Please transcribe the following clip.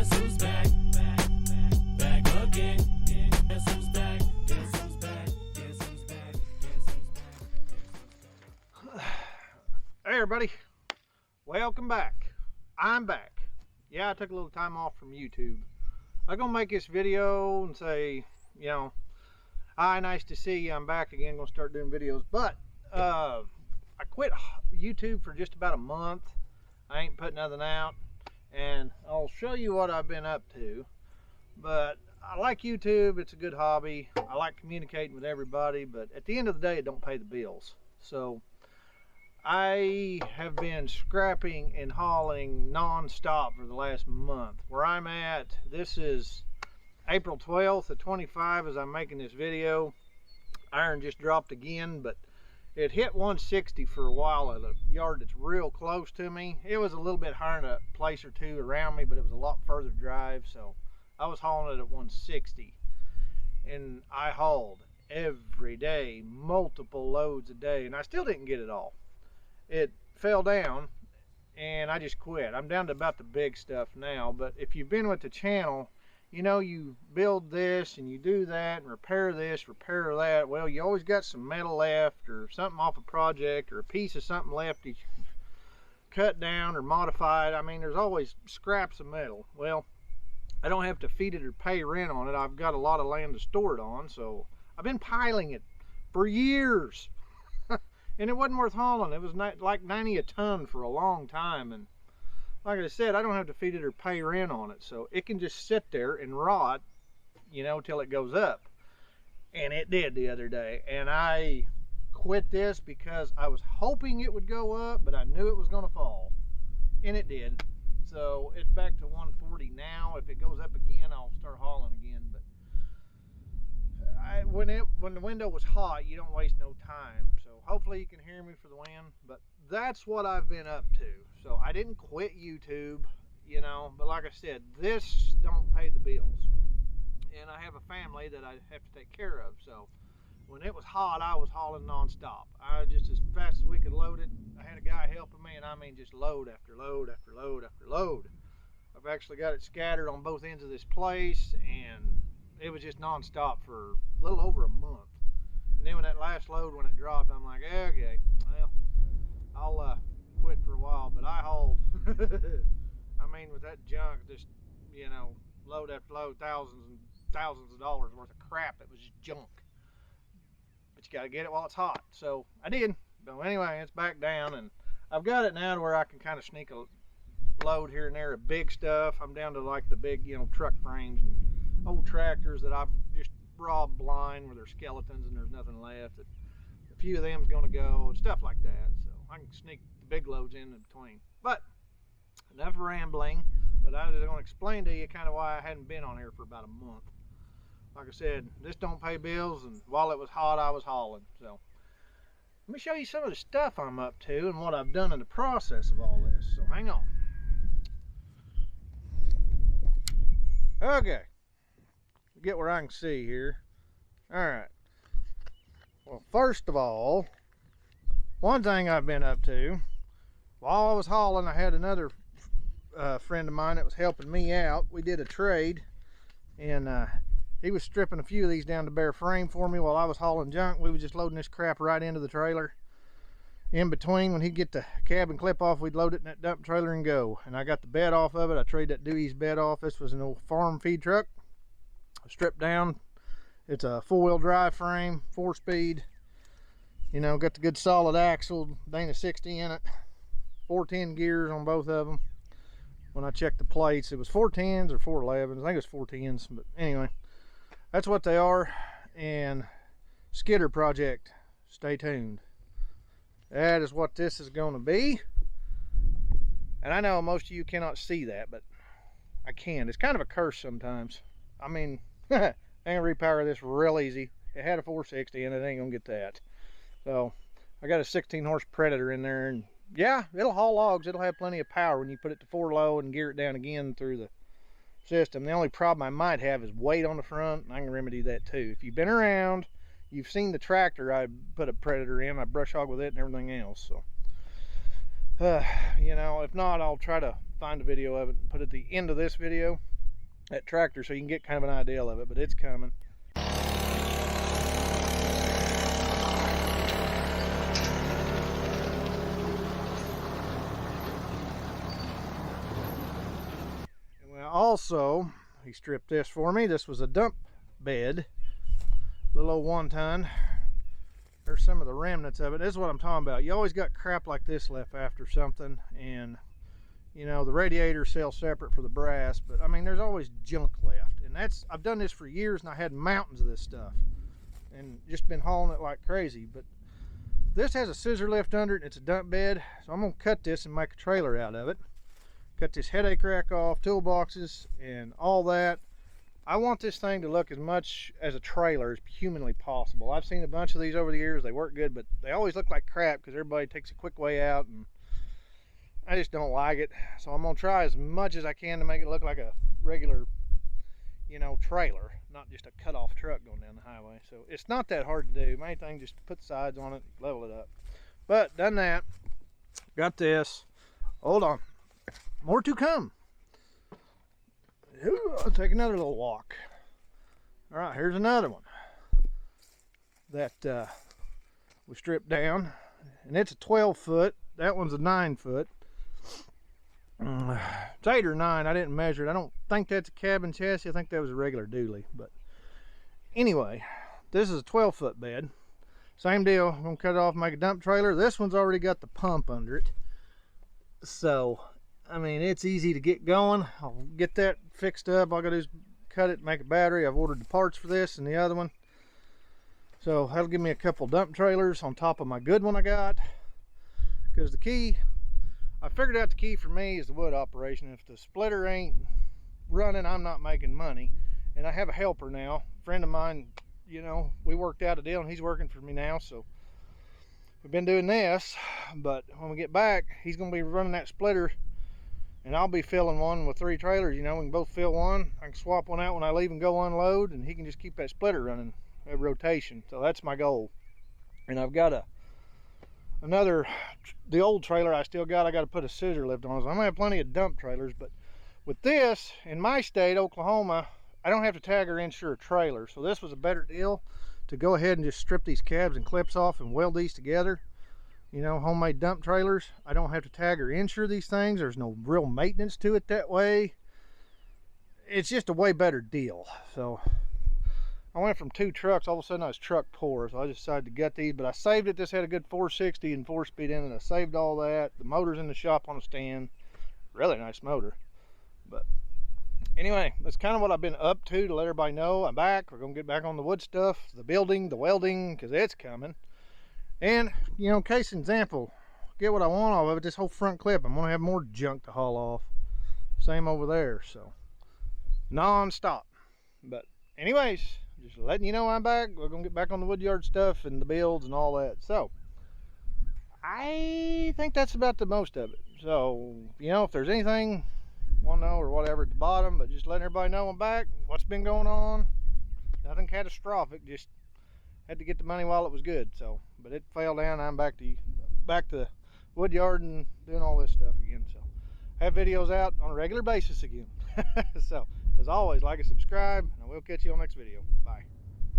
Guess who's back? Back again. Guess who's back? Guess who's back? Guess who's back? Guess who's back? Hey everybody, welcome back. I'm back. Yeah, I took a little time off from YouTube. I'm gonna make this video and say, you know, hi, nice to see you. I'm back again. Gonna start doing videos, but I quit YouTube for just about a month. I ain't putting nothing out, and I'll show you what I've been up to. But I like YouTube. It's a good hobby. I like communicating with everybody, but at the end of the day, it don't pay the bills. So I have been scrapping and hauling non-stop for the last month. Where I'm at, this is April 12th of 25 as I'm making this video. Iron just dropped again, but it hit 160 for a while at a yard that's real close to me. It was a little bit higher in a place or two around me, but it was a lot further drive, so I was hauling it at 160. And I hauled every day, multiple loads a day, and I still didn't get it all. It fell down and I just quit. I'm down to about the big stuff now, but if you've been with the channel, you know, you build this and you do that and repair this, repair that. Well, you always got some metal left or something off a project or a piece of something left that you cut down or modified. I mean, there's always scraps of metal. Well, I don't have to feed it or pay rent on it. I've got a lot of land to store it on, so I've been piling it for years. And it wasn't worth hauling. It was like 90 a ton for a long time, and like I said, I don't have to feed it or pay rent on it, so it can just sit there and rot, you know, till it goes up. And it did the other day, and I quit this because I was hoping it would go up, but I knew it was going to fall, and it did. So it's back to 140 now. If it goes up again, I'll start hauling again. But when the window was hot, you don't waste no time. So hopefully you can hear me for the wind, but that's what I've been up to. So I didn't quit YouTube, you know, but like I said, this don't pay the bills. And I have a family that I have to take care of. So when it was hot, I was hauling non-stop. I just, as fast as we could load it, I had a guy helping me, and I mean just load after load after load after load. I've actually got it scattered on both ends of this place, and it was just non-stop for a little over a month. And then when that last load, when it dropped, I'm like, okay, well, I'll quit for a while. But I hauled, I mean, with that junk, just, you know, load after load, thousands and thousands of dollars worth of crap that was just junk. But you got to get it while it's hot. So I did. So anyway, it's back down, and I've got it now to where I can kind of sneak a load here and there of big stuff. I'm down to like the big, you know, truck frames and old tractors that I've just robbed blind where they're skeletons and there's nothing left. A few of them's gonna go and stuff like that. So I can sneak the big loads in between. But enough rambling. But I was gonna explain to you kind of why I hadn't been on here for about a month. Like I said, this don't pay bills, and while it was hot, I was hauling. So let me show you some of the stuff I'm up to and what I've done in the process of all this. So hang on. Okay. Get where I can see here. All right. Well, first of all, one thing I've been up to, while I was hauling, I had another friend of mine that was helping me out. We did a trade, and he was stripping a few of these down to bare frame for me while I was hauling junk. We was just loading this crap right into the trailer. In between, when he'd get the cabin clip off, we'd load it in that dump trailer and go. And I got the bed off of it. I traded that Dewey's bed off. This was an old farm feed truck. Stripped down. It's a 4-wheel drive frame, 4-speed. You know, got the good solid axle, Dana 60 in it. 410 gears on both of them. When I checked the plates, it was 410s or 411s. I think it was 410s, but anyway, that's what they are. And skidder project, stay tuned. That is what this is going to be. And I know most of you cannot see that, but I can. It's kind of a curse sometimes. I mean, I can repower this real easy. It had a 460 and it ain't gonna get that. So I got a 16 horse Predator in there, and yeah, it'll haul logs. It'll have plenty of power when you put it to 4 low and gear it down again through the system. The only problem I might have is weight on the front, and I can remedy that too. If you've been around, you've seen the tractor I put a Predator in. I brush hog with it and everything else. So you know, if not, I'll try to find a video of it and put it at the end of this video. that tractor so you can get kind of an idea of it, but it's coming. Well, also, he stripped this for me. This was a dump bed, little old 1 ton. There's some of the remnants of it. This is what I'm talking about. You always got crap like this left after something, and you know, the radiator sells separate for the brass, but I mean, there's always junk left. And that's, I've done this for years and I had mountains of this stuff and just been hauling it like crazy. But this has a scissor lift under it and it's a dump bed. So I'm gonna cut this and make a trailer out of it. Cut this headache rack off, toolboxes and all that. I want this thing to look as much as a trailer as humanly possible. I've seen a bunch of these over the years. They work good, but they always look like crap because everybody takes a quick way out, and I just don't like it. So I'm gonna try as much as I can to make it look like a regular, you know, trailer, not just a cut-off truck going down the highway. So it's not that hard to do. Main thing, just put the sides on it, level it up. But done that. Got this. Hold on. More to come. Ooh, I'll take another little walk. All right, here's another one that we stripped down, and it's a 12 foot. That one's a 9 foot. It's 8 or 9. I didn't measure it. I don't think that's a cabin chassis. I think that was a regular dually. But anyway, this is a 12 foot bed. Same deal. I'm gonna cut it off and make a dump trailer. This one's already got the pump under it, so I mean, it's easy to get going. I'll get that fixed up. All I gotta do is cut it, make a battery. I've ordered the parts for this and the other one. So that'll give me a couple dump trailers on top of my good one I got. Because the key, I figured out the key for me is the wood operation. If the splitter ain't running, I'm not making money. And I have a helper now. A friend of mine, you know, we worked out a deal and he's working for me now. So we've been doing this. But when we get back, he's gonna be running that splitter. And I'll be filling one with 3 trailers. You know, we can both fill one. I can swap one out when I leave and go unload, and he can just keep that splitter running, a rotation. So that's my goal. And I've got the old trailer I still got, I got to put a scissor lift on. So I'm gonna have plenty of dump trailers, but with this, in my state, Oklahoma, I don't have to tag or insure a trailer. So this was a better deal to go ahead and just strip these cabs and clips off and weld these together. You know, homemade dump trailers. I don't have to tag or insure these things. There's no real maintenance to it that way. It's just a way better deal. So I went from 2 trucks, all of a sudden I was truck poor, so I just decided to gut these. But I saved it. This had a good 460 and 4-speed in it. I saved all that. The motor's in the shop on a stand. Really nice motor. But anyway, that's kind of what I've been up to let everybody know I'm back. We're gonna get back on the wood stuff, the building, the welding, because it's coming. And, you know, case in example, get what I want off of it, this whole front clip, I'm going to have more junk to haul off. Same over there, so non-stop. But anyways, just letting you know I'm back. We're going to get back on the woodyard stuff and the builds and all that. So I think that's about the most of it. So, you know, if there's anything you want to know or whatever at the bottom, but just letting everybody know I'm back, what's been going on. Nothing catastrophic, just had to get the money while it was good. So, but it fell down. I'm back to wood yard and doing all this stuff again. So I have videos out on a regular basis again. So as always, like and subscribe, and I will catch you on the next video. Bye.